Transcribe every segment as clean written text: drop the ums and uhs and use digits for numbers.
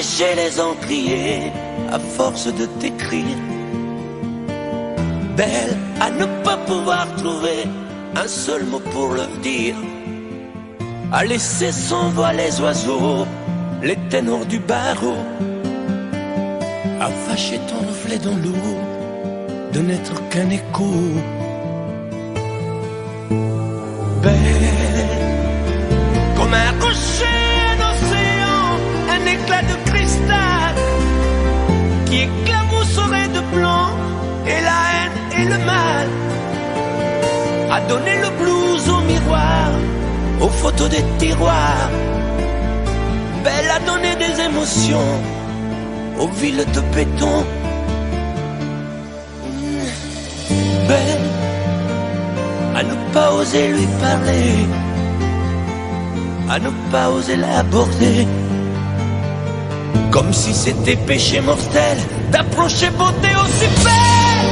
sécher les encriers à force de t'écrire. Belle à ne pas pouvoir trouver un seul mot pour leur dire, à laisser sans voix les oiseaux, les ténors du barreau, à fâcher ton reflet dans l'eau, de n'être qu'un écho. Belle comme un rocher, un océan, un éclat de cristal qui éclabousserait de blanc et la haine et le mal, à donner le blues au miroir, aux photos des tiroirs. Belle à donner des émotions aux villes de béton. Belle à ne pas oser lui parler, à ne pas oser l'aborder, comme si c'était péché mortel d'approcher beauté aussi belle.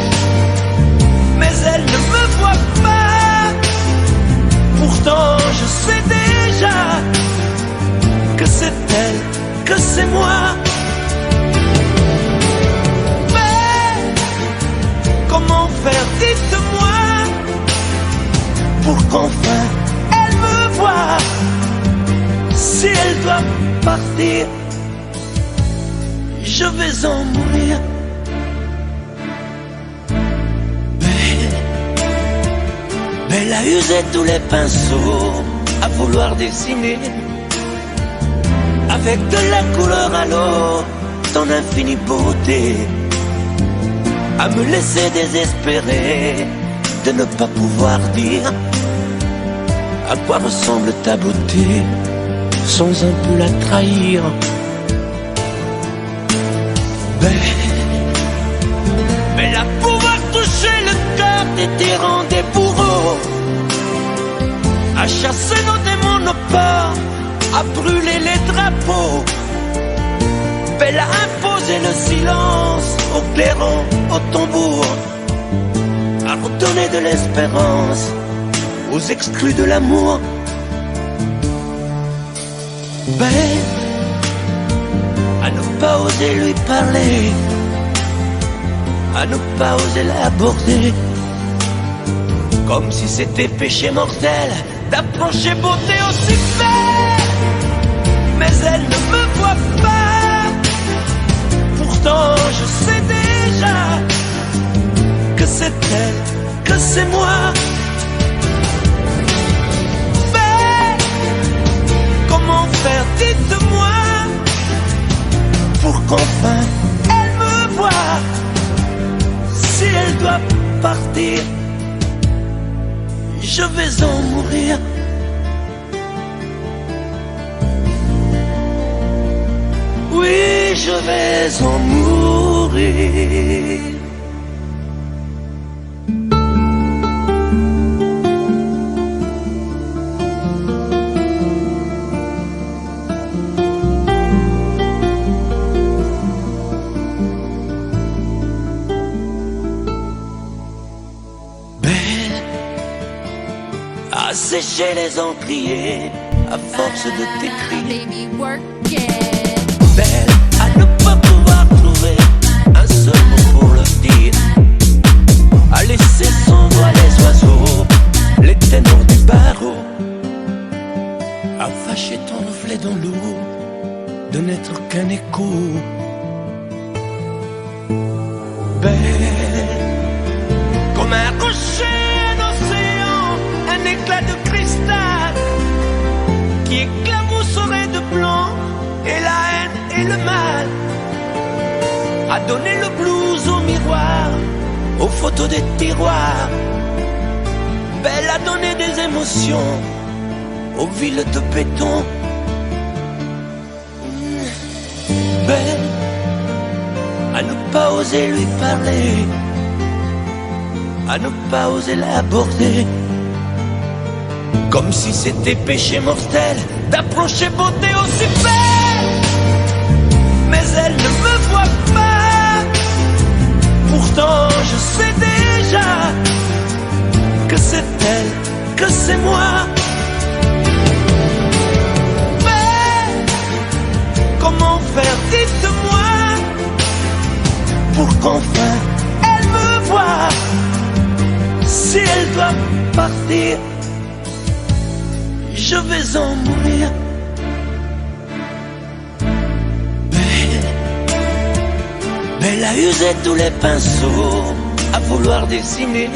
Mais elle ne me voit pas, pourtant je sais déjà que c'est elle, que c'est moi. Mais comment faire, dites-moi, pour qu'enfin elle me voie. Si elle doit partir, je vais en mourir. Belle a usé tous les pinceaux à vouloir dessiner avec de la couleur à l'eau ton infinie beauté, à me laisser désespérer de ne pas pouvoir dire à quoi ressemble ta beauté sans un peu la trahir. Belle à pouvoir toucher le cœur des tyrans, des bourreaux, à chasser nos démons, nos peurs, à brûler les drapeaux. Belle à imposer le silence aux clairons, aux tambours, à redonner de l'espérance aux exclus de l'amour. Belle à ne pas oser lui parler, à ne pas oser l'aborder, comme si c'était péché mortel d'approcher beauté aussi belle. Mais elle ne me voit pas, pourtant je sais déjà que c'est elle, que c'est moi. Mais comment faire, dites-moi, pour qu'enfin elle me voie. Si elle doit partir, je vais en mourir. Oui, je vais en mourir. À sécher les encriers à force de t'écrire. Belle à ne pas pouvoir trouver un seul mot pour leur dire, à laisser sans voix les oiseaux, les ténors du barreau, à fâcher ton reflet dans l'eau, de n'être qu'un écho. Belle comme un rocher, un éclat de cristal qui éclabousserait de blanc et la haine et le mal, à donner le blues au miroir, aux photos des tiroirs. Belle à donner des émotions aux villes de béton. Belle à ne pas oser lui parler, à ne pas oser l'aborder, comme si c'était péché mortel d'approcher beauté aussi belle. Mais elle ne me voit pas, pourtant je sais déjà que c'est elle, que c'est moi. Mais comment faire, pour qu'enfin elle me voie. Si elle doit partir, je vais en mourir. Elle a usé tous les pinceaux à vouloir dessiner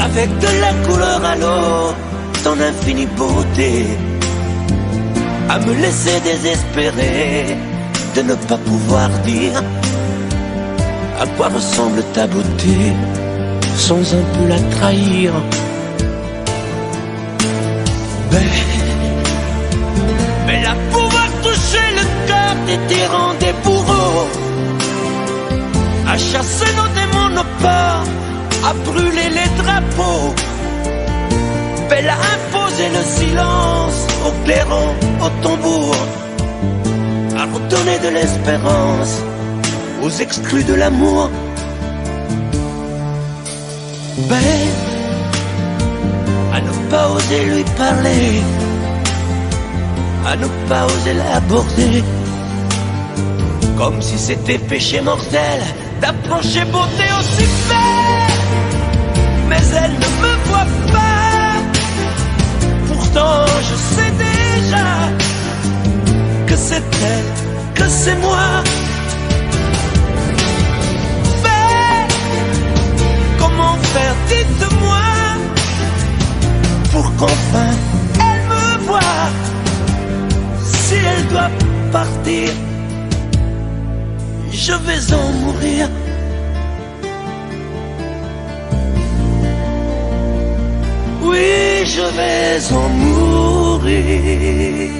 avec de la couleur à l'eau ton infinie beauté, à me laisser désespérer de ne pas pouvoir dire à quoi ressemble ta beauté sans un peu la trahir. Mais à pouvoir toucher le cœur des tyrans, des bourreaux, à chasser nos démons, nos peurs, à brûler les drapeaux, belle à imposer le silence au clairon, au tambour, à redonner de l'espérance aux exclus de l'amour. Belle à ne pas oser lui parler, à ne pas oser l'aborder, comme si c'était péché mortel d'approcher beauté aussi belle. Mais elle ne me voit pas, pourtant je sais déjà que c'est elle, que c'est moi. Mais comment faire, dites-moi, pour qu'enfin elle me voie. Si elle doit partir, je vais en mourir. Oui, je vais en mourir.